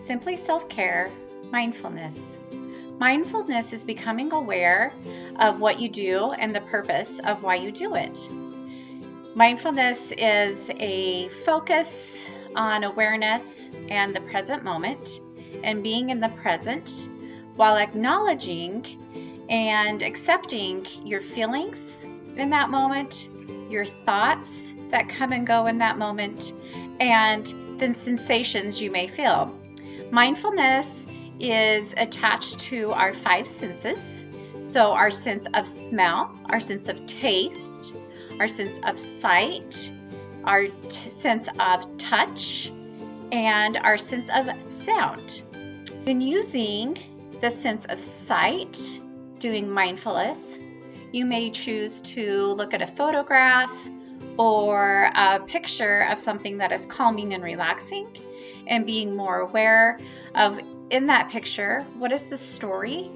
Simply self-care, mindfulness. Mindfulness is becoming aware of what you do and the purpose of why you do it. Mindfulness is a focus on awareness and the present moment and being in the present while acknowledging and accepting your feelings in that moment, your thoughts that come and go in that moment, and the sensations you may feel. Mindfulness is attached to our five senses. So our sense of smell, our sense of taste, our sense of sight, our sense of touch, and our sense of sound. When using the sense of sight, doing mindfulness, you may choose to look at a photograph or a picture of something that is calming and relaxing, and being more aware of, in that picture, what is the story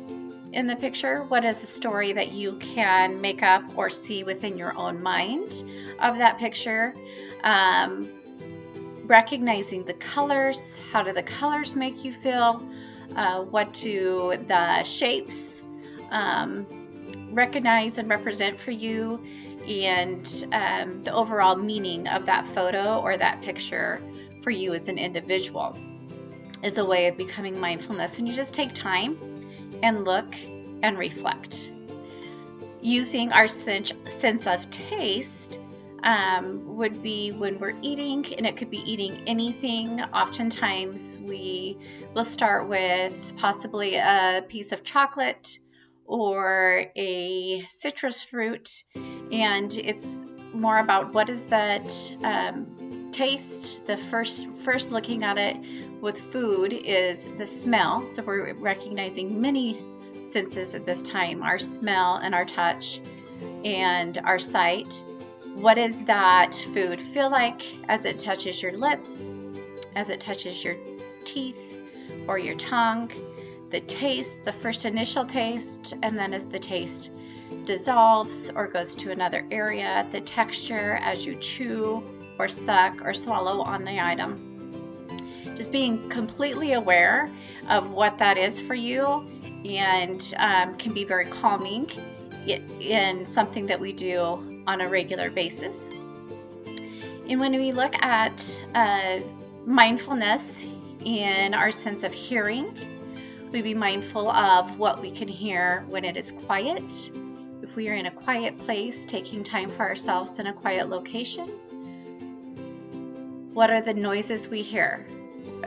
in the picture? What is the story that you can make up or see within your own mind of that picture? Recognizing the colors. How do the colors make you feel? What do the shapes recognize and represent for you? And the overall meaning of that photo or that picture for you as an individual is a way of becoming mindfulness. And you just take time and look and reflect. Using our sense of taste would be when we're eating, and it could be eating anything. Oftentimes we will start with possibly a piece of chocolate or a citrus fruit, and it's more about what is that taste. The first looking at it with food is the smell. So we're recognizing many senses at this time: our smell and our touch and our sight. What does that food feel like as it touches your lips, as it touches your teeth or your tongue? The taste, the first initial taste, and then as the taste dissolves or goes to another area, the texture as you chew or suck or swallow on the item. Just being completely aware of what that is for you, and can be very calming in something that we do on a regular basis. And when we look at mindfulness in our sense of hearing, we be mindful of what we can hear when it is quiet. If we are in a quiet place, taking time for ourselves in a quiet location, what are the noises we hear?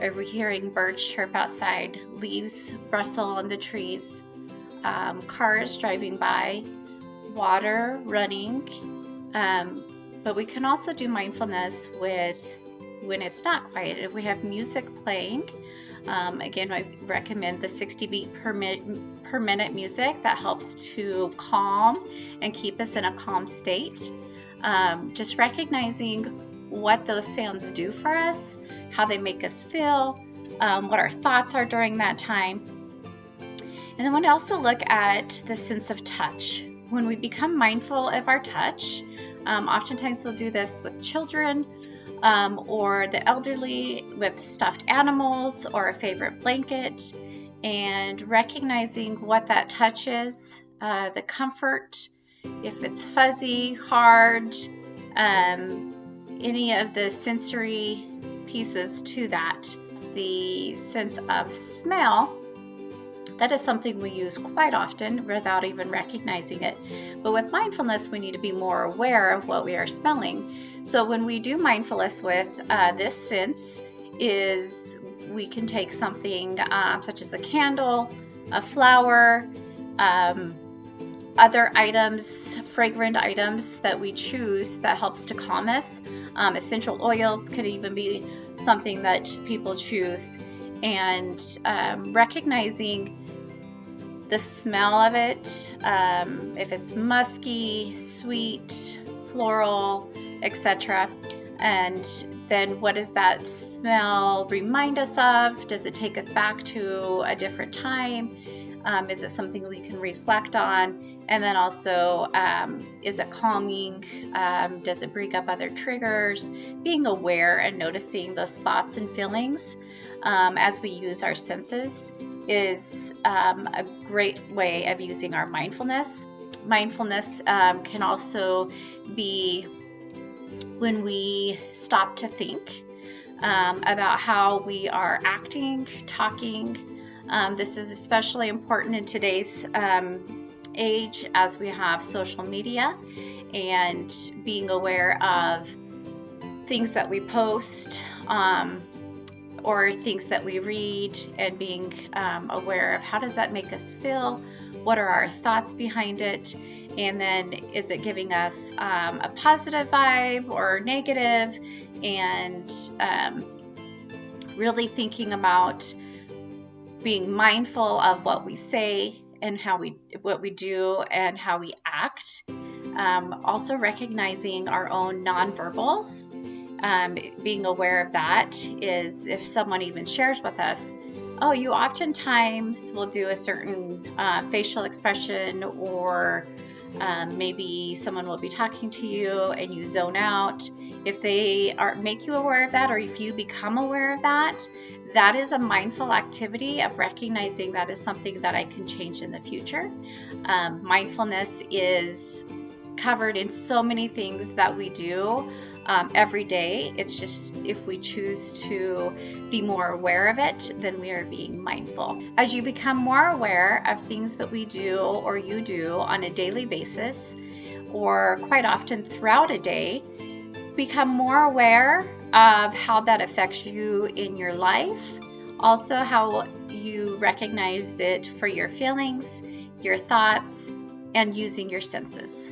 Are we hearing birds chirp outside, leaves rustle on the trees, cars driving by, water running? But we can also do mindfulness with when it's not quiet. If we have music playing, again, I recommend the 60 beat per minute music that helps to calm and keep us in a calm state. Just recognizing what those sounds do for us, how they make us feel, what our thoughts are during that time. And then we also look at the sense of touch. When we become mindful of our touch, oftentimes we'll do this with children, or the elderly, with stuffed animals or a favorite blanket, and recognizing what that touch is, the comfort, if it's fuzzy, hard, any of the sensory pieces to that. The sense of smell, that is something we use quite often without even recognizing it. But with mindfulness, we need to be more aware of what we are smelling. So when we do mindfulness with this sense, is we can take something such as a candle, a flower, other items, fragrant items that we choose that helps to calm us. Essential oils could even be something that people choose, and recognizing the smell of it, if it's musky, sweet, floral, etc. And then what does that smell remind us of? Does it take us back to a different time? Is it something we can reflect on? And then also, is it calming? Does it bring up other triggers? Being aware and noticing those thoughts and feelings as we use our senses is a great way of using our mindfulness. Mindfulness can also be when we stop to think about how we are acting, talking. This is especially important in today's age as we have social media, and being aware of things that we post or things that we read, and being aware of how does that make us feel, what are our thoughts behind it, and then is it giving us a positive vibe or negative, and really thinking about being mindful of what we say and what we do and how we act. Also recognizing our own nonverbals. Being aware of that is if someone even shares with us, oh, you oftentimes will do a certain facial expression, or maybe someone will be talking to you and you zone out. If they make you aware of that, or if you become aware of that, that is a mindful activity of recognizing that is something that I can change in the future. Mindfulness is covered in so many things that we do every day. It's just if we choose to be more aware of it, then we are being mindful. As you become more aware of things that we do or you do on a daily basis, or quite often throughout a day, become more aware of how that affects you in your life. Also, how you recognize it for your feelings, your thoughts, and using your senses.